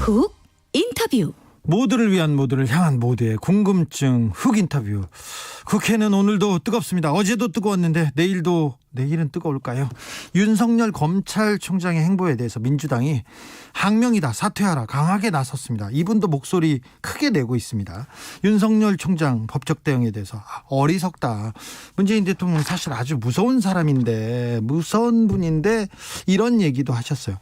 훅 인터뷰. 모두를 위한 모두를 향한 모두의 궁금증 훅 인터뷰. 국회는 오늘도 뜨겁습니다. 어제도 뜨거웠는데 내일은 뜨거울까요? 윤석열 검찰총장의 행보에 대해서 민주당이 항명이다, 사퇴하라 강하게 나섰습니다. 이분도 목소리 크게 내고 있습니다. 윤석열 총장 법적 대응에 대해서 어리석다. 문재인 대통령 사실 아주 무서운 사람인데, 무서운 분인데 이런 얘기도 하셨어요.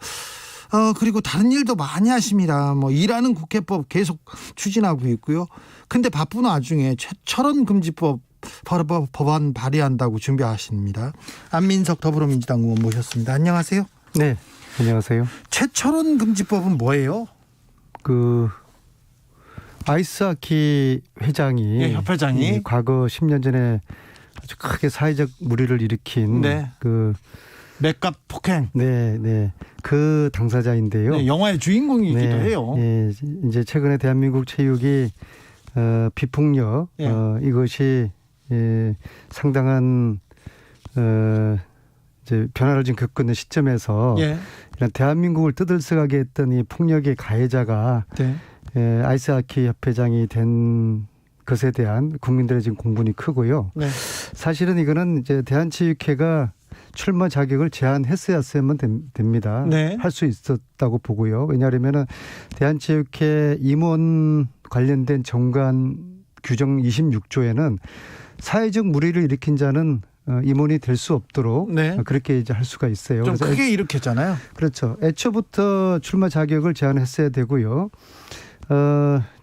그리고 다른 일도 많이 하십니다. 일하는 국회법 계속 추진하고 있고요. 근데 바쁜 와중에 최철원 금지법 법안 발의한다고 준비하십니다. 안민석 더불어민주당 의원 모셨습니다. 안녕하세요. 네, 안녕하세요. 최철원 금지법은 뭐예요? 아이스하키 회장이, 네, 협회장이 과거 10년 전에 아주 크게 사회적 물의를 일으킨 네. 맥값 폭행. 네, 그 당사자인데요. 네, 영화의 주인공이기도 네, 해요. 예, 이제 최근에 대한민국 체육이 비폭력 이것이 상당한 이제 변화를 좀 겪고 있는 시점에서 이런 대한민국을 떠들썩하게 했던 이 폭력의 가해자가 아이스하키 협회장이 된 것에 대한 국민들의 지금 공분이 크고요. 네. 사실은 이거는 이제 대한체육회가 출마 자격을 제한했어야만 됩니다. 네. 할 수 있었다고 보고요. 왜냐하면 대한체육회 임원 관련된 정관 규정 26조에는 사회적 물의를 일으킨 자는 임원이 될 수 없도록 그렇게 이제 할 수가 있어요. 좀 크게 일으켰잖아요. 그렇죠. 애초부터 출마 자격을 제한했어야 되고요.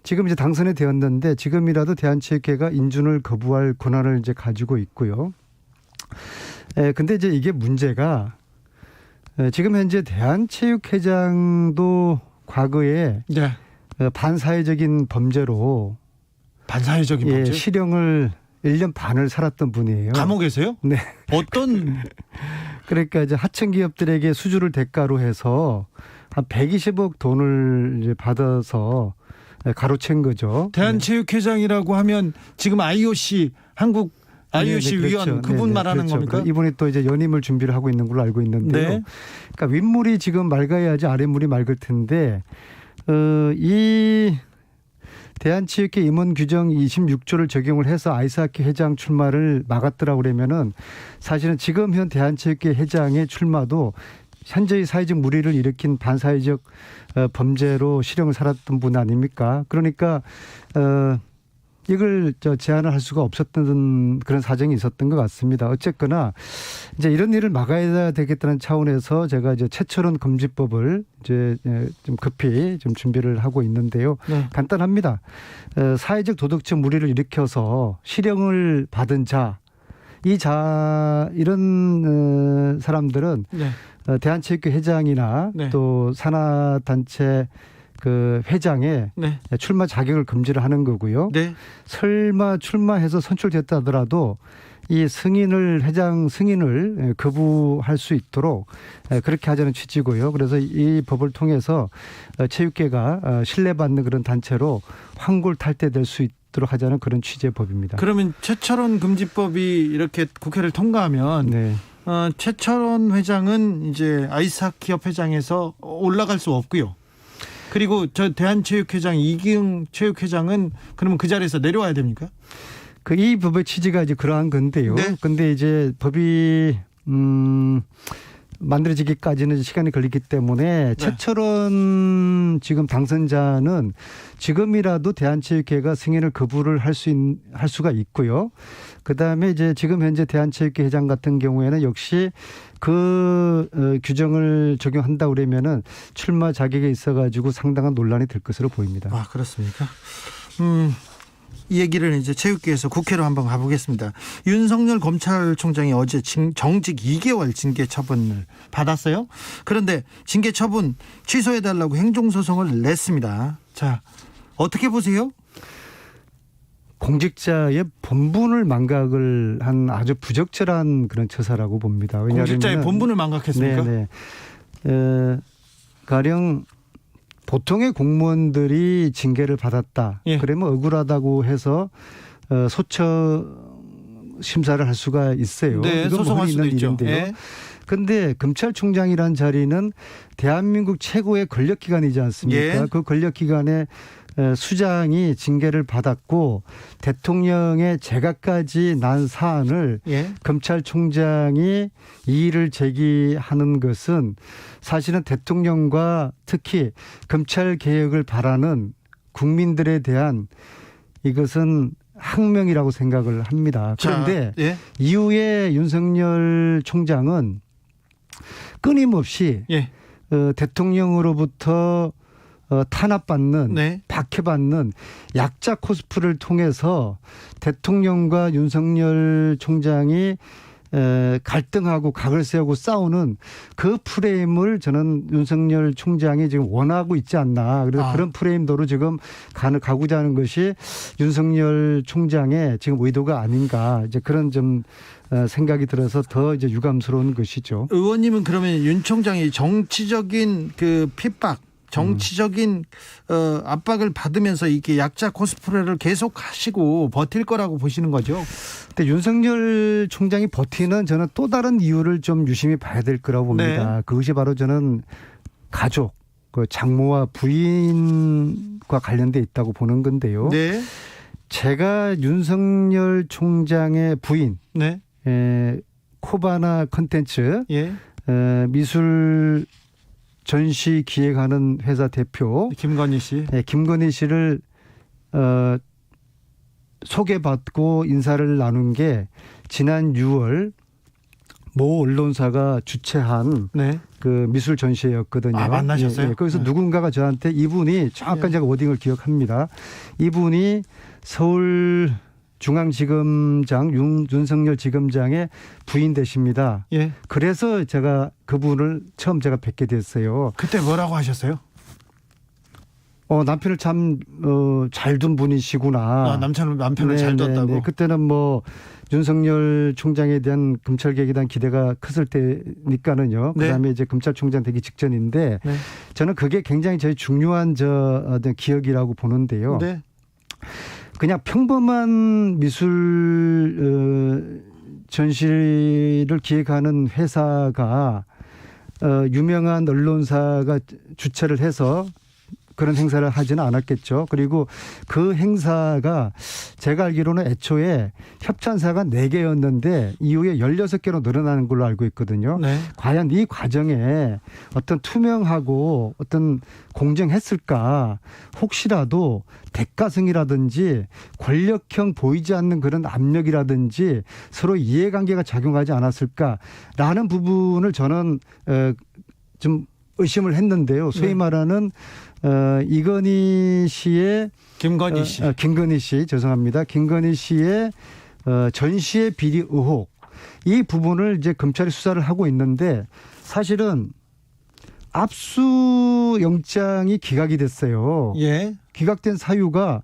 지금 이제 당선이 되었는데 지금이라도 대한체육회가 인준을 거부할 권한을 이제 가지고 있고요. 근데 이제 이게 문제가 지금 현재 대한체육회장도 과거에 반사회적인 범죄로 범죄? 실형을 1년 반을 살았던 분이에요. 감옥에서요? 네. 어떤? 그러니까 이제 하청 기업들에게 수주를 대가로 해서 한 120억 돈을 이제 받아서 가로챈 거죠. 대한체육회장이라고 하면 지금 IOC 한국 IOC 위원 그렇죠. 그분 말하는 그렇죠. 겁니까? 이분이 또 이제 연임을 준비를 하고 있는 걸로 알고 있는데요. 그러니까 윗물이 지금 맑아야지 아랫물이 맑을 텐데 이 대한체육회 임원 규정 26조를 적용을 해서 아이스하키 회장 출마를 막았더라고 그러면은 사실은 지금 현 대한체육회 회장의 출마도 현재의 사회적 물의를 일으킨 반사회적 범죄로 실형을 살았던 분 아닙니까? 그러니까 이걸 제한을 할 수가 없었던 그런 사정이 있었던 것 같습니다. 어쨌거나 이제 이런 일을 막아야 되겠다는 차원에서 제가 이제 최철원 금지법을 이제 좀 급히 좀 준비를 하고 있는데요. 간단합니다. 사회적 도덕적 물의를 일으켜서 실형을 받은 이런 사람들은 대한체육회 회장이나 또 산하단체 그 회장의 출마 자격을 금지를 하는 거고요. 설마 출마해서 선출됐다 하더라도 이 회장 승인을 거부할 수 있도록 그렇게 하자는 취지고요. 그래서 이 법을 통해서 체육계가 신뢰받는 그런 단체로 환골탈태될 수 있도록 하자는 그런 취지의 법입니다. 그러면 최철원 금지법이 이렇게 국회를 통과하면 최철원 회장은 이제 아이스하키 협회장에서 올라갈 수 없고요. 그리고 저 대한체육회장 이기흥 체육회장은 그러면 그 자리에서 내려와야 됩니까? 이 법의 취지가 이제 그러한 건데요. 근데 이제 법이 만들어지기까지는 시간이 걸리기 때문에 최철원 지금 당선자는 지금이라도 대한체육회가 승인을 거부를 할 수가 있고요. 그다음에 이제 지금 현재 대한체육회 회장 같은 경우에는 역시 그 규정을 적용한다 그러면은 출마 자격에 있어가지고 상당한 논란이 될 것으로 보입니다. 아, 그렇습니까? 이 얘기를 이제 체육계에서 국회로 한번 가보겠습니다. 윤석열 검찰총장이 어제 정직 2개월 징계 처분을 받았어요. 그런데 징계 처분 취소해달라고 행정소송을 냈습니다. 자, 어떻게 보세요? 공직자의 본분을 망각을 한 아주 부적절한 그런 처사라고 봅니다. 왜냐하면 공직자의 본분을 망각했습니까? 가령 보통의 공무원들이 징계를 받았다. 그러면 억울하다고 해서 소처 심사를 할 수가 있어요. 네, 이건 소송할 있는 수도 있죠. 일인데요. 그런데 검찰총장이라는 자리는 대한민국 최고의 권력기관이지 않습니까? 예. 그 권력기관의 수장이 징계를 받았고 대통령의 재가까지 난 사안을 예. 검찰총장이 이의를 제기하는 것은 사실은 대통령과 특히 검찰개혁을 바라는 국민들에 대한 이것은 항명이라고 생각을 합니다. 그런데 자, 예. 이후에 윤석열 총장은 끊임없이 예. 대통령으로부터 탄압받는 네. 박해받는 약자 코스프를 통해서 대통령과 윤석열 총장이 갈등하고 각을 세우고 싸우는 그 프레임을 저는 윤석열 총장이 지금 원하고 있지 않나. 그래서 그런 프레임도로 지금 가고자 하는 것이 윤석열 총장의 지금 의도가 아닌가. 이제 그런 좀 생각이 들어서 더 이제 유감스러운 것이죠. 의원님은 그러면 윤 총장이 정치적인 그 핍박, 정치적인 압박을 받으면서 이렇게 약자 코스프레를 계속 하시고 버틸 거라고 보시는 거죠? 근데 윤석열 총장이 버티는 저는 또 다른 이유를 좀 유심히 봐야 될 거라고 봅니다. 네. 그것이 바로 저는 가족, 그 장모와 부인과 관련돼 있다고 보는 건데요. 네. 제가 윤석열 총장의 부인, 네. 코바나 컨텐츠 예. 미술 전시 기획하는 회사 대표 김건희 씨. 김건희 씨를 소개받고 인사를 나눈 게 지난 6월 모 언론사가 주최한 네. 그 미술 전시회였거든요. 아, 만나셨어요? 예. 거기서 네. 누군가가 저한테 이분이 정확한 제가 워딩을 기억합니다. 이분이 서울 중앙지검장 윤석열 지검장의 부인 되십니다. 예. 그래서 제가 그분을 처음 제가 뵙게 됐어요. 그때 뭐라고 하셨어요? 남편을 참 잘 둔 분이시구나. 남편을 잘 뒀다고. 그때는 뭐 윤석열 총장에 대한 검찰개혁에 대한 기대가 컸을 때니까는요. 네. 그다음에 이제 검찰총장 되기 직전인데 네. 저는 그게 굉장히 제일 중요한 기억이라고 보는데요. 네. 그냥 평범한 미술 전시를 기획하는 회사가 유명한 언론사가 주최를 해서 그런 행사를 하지는 않았겠죠. 그리고 그 행사가 제가 알기로는 애초에 협찬사가 4개였는데 이후에 16개로 늘어나는 걸로 알고 있거든요. 네. 과연 이 과정에 어떤 투명하고 어떤 공정했을까? 혹시라도 대가성이라든지 권력형 보이지 않는 그런 압력이라든지 서로 이해관계가 작용하지 않았을까라는 부분을 저는 좀 의심을 했는데요. 소위 말하는 이건희 씨의 김건희 씨. 김건희 씨 죄송합니다. 김건희 씨의 전시의 비리 의혹 이 부분을 이제 검찰이 수사를 하고 있는데 사실은 압수영장이 기각이 됐어요. 예. 기각된 사유가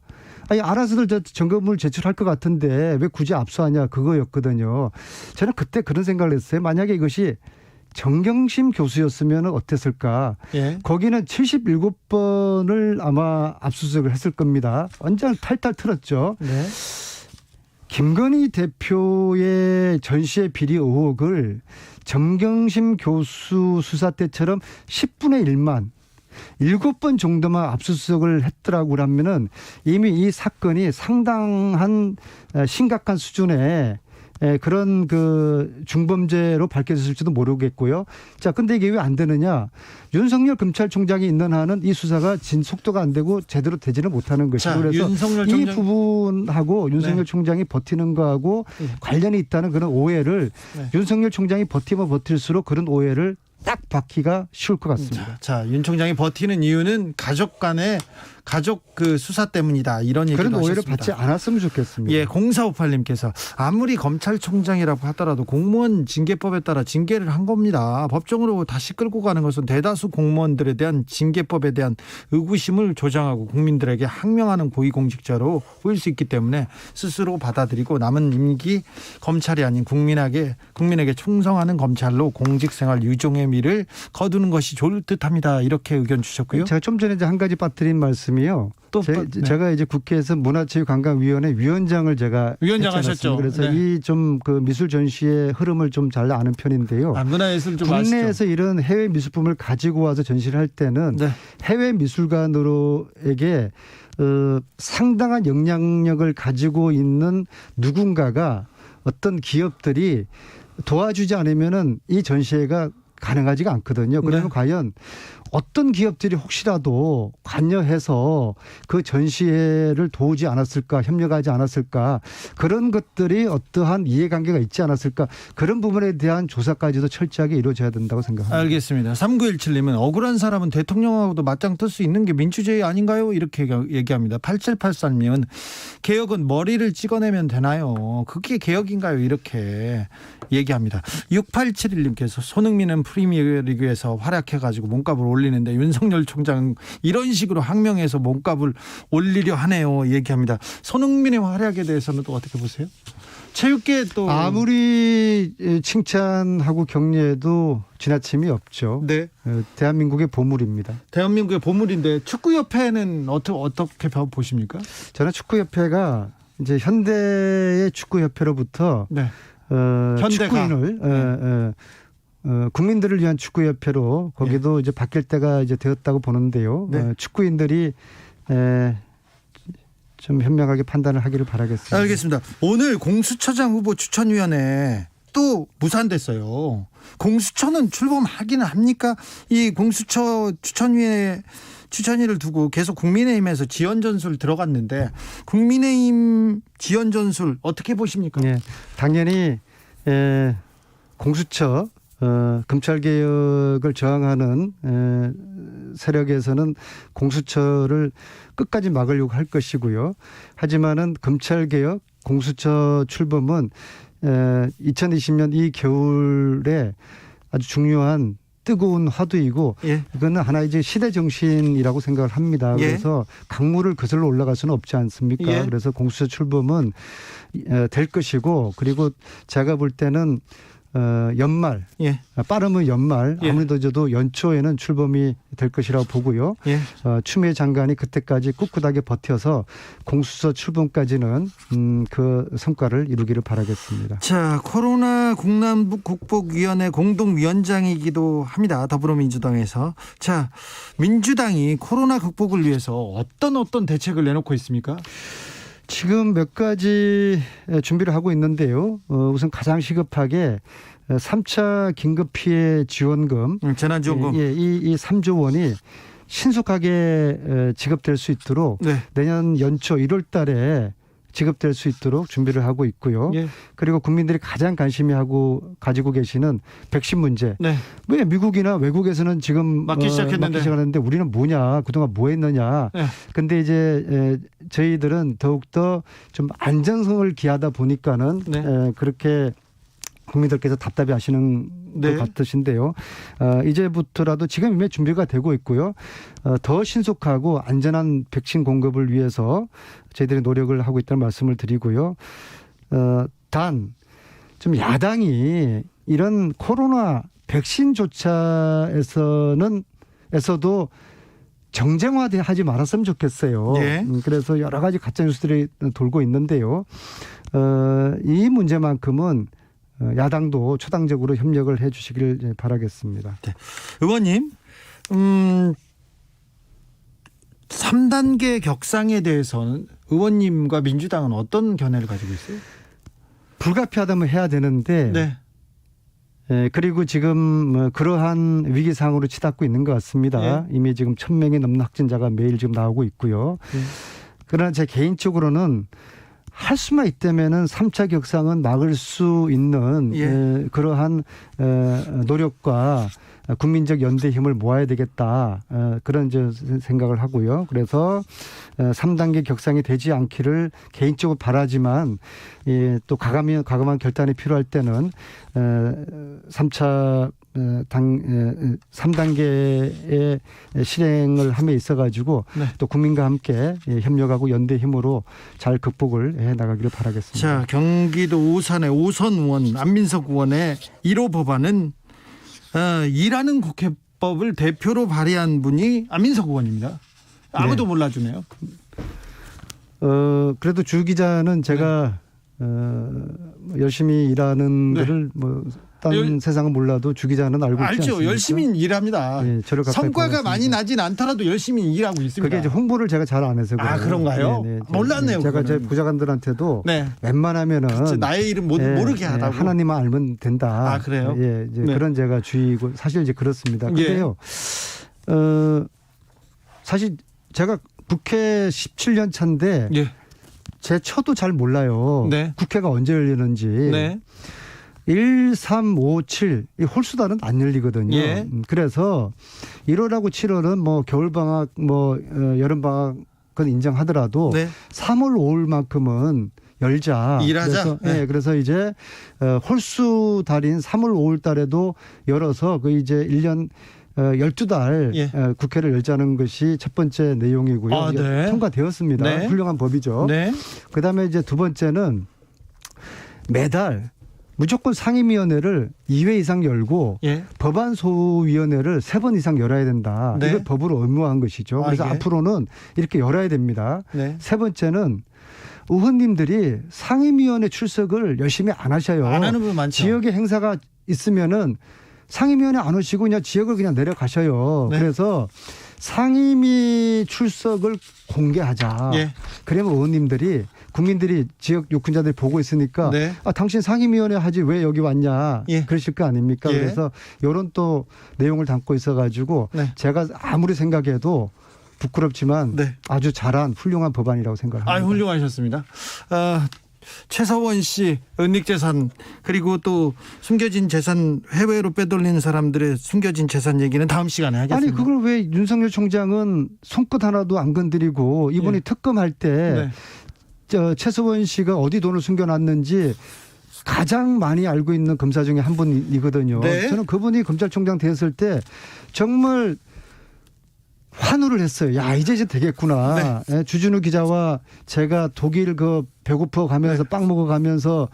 아니 알아서들 점검을 제출할 것 같은데 왜 굳이 압수하냐 그거였거든요. 저는 그때 그런 생각을 했어요. 만약에 이것이 정경심 교수였으면 어땠을까. 예. 거기는 77번을 아마 압수수색을 했을 겁니다. 완전 탈탈 틀었죠. 네. 김건희 대표의 전시의 비리 의혹을 정경심 교수 수사 때처럼 10분의 1만 7번 정도만 압수수색을 했더라고 그러면은 이미 이 사건이 상당한 심각한 수준의 그런 그 중범죄로 밝혀졌을지도 모르겠고요. 자, 근데 이게 왜 안 되느냐? 윤석열 검찰총장이 있는 한은 이 수사가 속도가 안 되고 제대로 되지는 못하는 것이고 자, 그래서 윤석열 이 총장... 부분하고 윤석열 네. 총장이 버티는 거하고 관련이 있다는 그런 오해를 윤석열 총장이 버티면 버틸수록 그런 오해를 딱 받기가 쉬울 것 같습니다. 자, 윤 총장이 버티는 이유는 가족 간의 가족 그 수사 때문이다. 이런 얘기도 그런 오해를 하셨습니다. 받지 않았으면 좋겠습니다. 예, 0458님께서 아무리 검찰총장이라고 하더라도 공무원 징계법에 따라 징계를 한 겁니다. 법정으로 다시 끌고 가는 것은 대다수 공무원들에 대한 징계법에 대한 의구심을 조장하고 국민들에게 항명하는 고위공직자로 보일 수 있기 때문에 스스로 받아들이고 남은 임기 검찰이 아닌 국민에게 충성하는 검찰로 공직생활 유종의 미를 거두는 것이 좋을 듯합니다. 이렇게 의견 주셨고요. 제가 좀 전에 이제 한 가지 빠뜨린 말씀이 말씀이요. 제가 이제 국회에서 문화체육관광위원회 위원장을 제가 위원장 하셨죠. 그래서 이 좀 그 미술 전시의 흐름을 좀 잘 아는 편인데요. 문화예술 좀 국내에서 아시죠? 이런 해외 미술품을 가지고 와서 전시를 할 때는 해외 미술관으로에게 상당한 영향력을 가지고 있는 누군가가 어떤 기업들이 도와주지 않으면은 이 전시회가 가능하지가 않거든요. 그러면 과연 어떤 기업들이 혹시라도 관여해서 그 전시회를 도우지 않았을까, 협력하지 않았을까, 그런 것들이 어떠한 이해관계가 있지 않았을까, 그런 부분에 대한 조사까지도 철저하게 이루어져야 된다고 생각합니다. 알겠습니다. 3917님은 억울한 사람은 대통령하고도 맞짱 뜰 수 있는 게 민주주의 아닌가요? 이렇게 얘기합니다. 8783님은 개혁은 머리를 찍어내면 되나요? 그게 개혁인가요? 이렇게 얘기합니다. 6871님께서 손흥민은 프리미어리그에서 활약해가지고 몸값을 올리는데 윤석열 총장 이런 식으로 항명해서 몸값을 올리려 하네요. 얘기합니다. 손흥민의 활약에 대해서는 또 어떻게 보세요? 체육계 또 아무리 칭찬하고 격려해도 지나침이 없죠. 네. 대한민국의 보물입니다. 대한민국의 보물인데 축구협회는 어떻게 보십니까? 저는 축구협회가 이제 현대의 축구협회로부터 축구인을 국민들을 위한 축구협회로 거기도 이제 바뀔 때가 이제 되었다고 보는데요. 축구인들이 좀 현명하게 판단을 하기를 바라겠습니다. 알겠습니다. 오늘 공수처장 후보 추천위원회 또 무산됐어요. 공수처는 출범하기는 합니까? 이 공수처 추천위를 두고 계속 국민의힘에서 지연 전술 들어갔는데 국민의힘 지연 전술 어떻게 보십니까? 네, 당연히 공수처 검찰개혁을 저항하는 세력에서는 공수처를 끝까지 막으려고 할 것이고요. 하지만은 검찰개혁, 공수처 출범은 2020년 이 겨울에 아주 중요한 뜨거운 화두이고 이거는 하나의 이제 시대 정신이라고 생각을 합니다. 그래서 강물을 거슬러 올라갈 수는 없지 않습니까? 그래서 공수처 출범은 될 것이고 그리고 제가 볼 때는 연말 빠르면 연말 아무래도 저도 연초에는 출범이 될 것이라고 보고요. 추미애 장관이 그때까지 꿋꿋하게 버텨서 공수처 출범까지는 그 성과를 이루기를 바라겠습니다. 자, 코로나 국난북 극복위원회 공동위원장이기도 합니다. 더불어민주당에서. 자, 민주당이 코로나 극복을 위해서 어떤 대책을 내놓고 있습니까? 지금 몇 가지 준비를 하고 있는데요. 우선 가장 시급하게 3차 긴급피해 지원금, 재난지원금, 이 3조 원이 신속하게 지급될 수 있도록 내년 연초 1월 달에 지급될 수 있도록 준비를 하고 있고요. 그리고 국민들이 가장 관심이 가지고 계시는 백신 문제. 왜 미국이나 외국에서는 지금 맞기 시작했는데 우리는 뭐냐, 그동안 뭐 했느냐. 근데 이제 저희들은 더욱더 좀 안전성을 기하다 보니까는 그렇게 국민들께서 답답해 하시는 것 같으신데요. 이제부터라도 지금 이미 준비가 되고 있고요. 더 신속하고 안전한 백신 공급을 위해서 저희들이 노력을 하고 있다는 말씀을 드리고요. 단 좀 야당이 이런 코로나 백신조차에서도 정쟁화하지 말았으면 좋겠어요. 그래서 여러 가지 가짜 뉴스들이 돌고 있는데요. 이 문제만큼은 야당도 초당적으로 협력을 해 주시길 바라겠습니다. 의원님, 3단계 격상에 대해서는 의원님과 민주당은 어떤 견해를 가지고 있어요? 불가피하다면 해야 되는데 그리고 지금 그러한 위기 상황으로 치닫고 있는 것 같습니다. 이미 지금 1,000명이 넘는 확진자가 매일 지금 나오고 있고요. 그러나 제 개인적으로는 할 수만 있다면은 3차 격상은 막을 수 있는 그러한 노력과 국민적 연대 힘을 모아야 되겠다. 그런 생각을 하고요. 그래서 3단계 격상이 되지 않기를 개인적으로 바라지만 또 과감한 결단이 필요할 때는 3단계의 실행을 함에 있어가지고 또 국민과 함께 협력하고 연대 힘으로 잘 극복을 해 나가기를 바라겠습니다. 자, 경기도 오산의 오선 의원 안민석 의원의 1호 법안은 일하는 국회법을 대표로 발의한 분이 안민석 의원입니다. 아무도 몰라주네요. 그래도 주 기자는 제가 열심히 일하는 거를 다른 세상은 몰라도 주 기자는 알고 있지 않습니까? 알죠. 열심히 일합니다. 예, 저를 가까이 성과가 보겠습니다. 많이 나진 않더라도 열심히 일하고 있습니다. 그게 이제 홍보를 제가 잘 안 해서 그래요. 아, 그런가요? 몰랐네요. 제가 제 그거는. 부자관들한테도 네. 웬만하면은 나의 이름 모르게 하다고. 하나님만 알면 된다. 아, 그래요? 예, 이제 네. 그런 제가 주의고 사실 이제 그렇습니다. 근데요, 사실 제가 국회 17년 차인데 예. 제 처도 잘 몰라요. 네. 국회가 언제 열리는지. 네. 1, 3, 5, 7, 이 홀수달은 안 열리거든요. 예. 그래서 1월하고 7월은 뭐 겨울방학, 여름방학은 인정하더라도 네. 3월, 5월만큼은 열자. 일하자. 그래서, 네. 그래서 이제 홀수 달인 3월, 5월 달에도 열어서 그 이제 1년 12달 예. 국회를 열자는 것이 첫 번째 내용이고요. 아, 네. 통과되었습니다. 네. 훌륭한 법이죠. 네. 그다음에 이제 두 번째는 매달 무조건 상임위원회를 2회 이상 열고 예. 법안소위원회를 3번 이상 열어야 된다. 네. 이걸 법으로 의무화한 것이죠. 그래서 예. 앞으로는 이렇게 열어야 됩니다. 네. 세 번째는 의원님들이 상임위원회 출석을 열심히 안 하셔요. 안 하는 분 많죠. 지역에 행사가 있으면은 상임위원회 안 오시고 그냥 지역을 그냥 내려가셔요. 네. 그래서 상임위 출석을 공개하자. 예. 그러면 의원님들이 국민들이 지역 유권자들이 보고 있으니까 네. 당신 상임위원회 하지 왜 여기 왔냐 예. 그러실 거 아닙니까? 예. 그래서 이런 또 내용을 담고 있어가지고 네. 제가 아무리 생각해도 부끄럽지만 네. 아주 잘한 훌륭한 법안이라고 생각합니다. 훌륭하셨습니다. 최서원 씨 은닉재산 그리고 또 숨겨진 재산 해외로 빼돌리는 사람들의 숨겨진 재산 얘기는 다음 시간에 하겠습니다. 아니 그걸 왜 윤석열 총장은 손끝 하나도 안 건드리고 이번에 예. 특검할 때 최서원 씨가 어디 돈을 숨겨놨는지 가장 많이 알고 있는 검사 중에 한 분이거든요. 네. 저는 그분이 검찰총장 됐을 때 정말 환호를 했어요. 야 이제 되겠구나. 네. 주진우 기자와 제가 독일 그 배고파 가면서 빵 먹어 가면서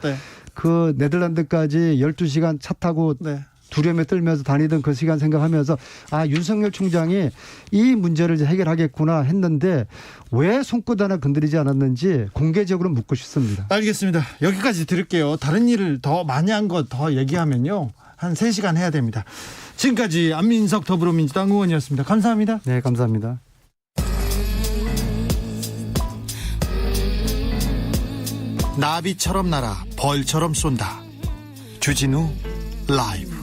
그 네덜란드까지 12시간 차 타고 두려움에 떨면서 다니던 그 시간 생각하면서 윤석열 총장이 이 문제를 이제 해결하겠구나 했는데 왜 손끝 하나 건드리지 않았는지 공개적으로 묻고 싶습니다. 알겠습니다. 여기까지 들을게요. 다른 일을 더 많이 한 것 더 얘기하면요. 한 3시간 해야 됩니다. 지금까지 안민석 더불어민주당 의원이었습니다. 감사합니다. 네, 감사합니다. 나비처럼 날아 벌처럼 쏜다. 주진우 라이브.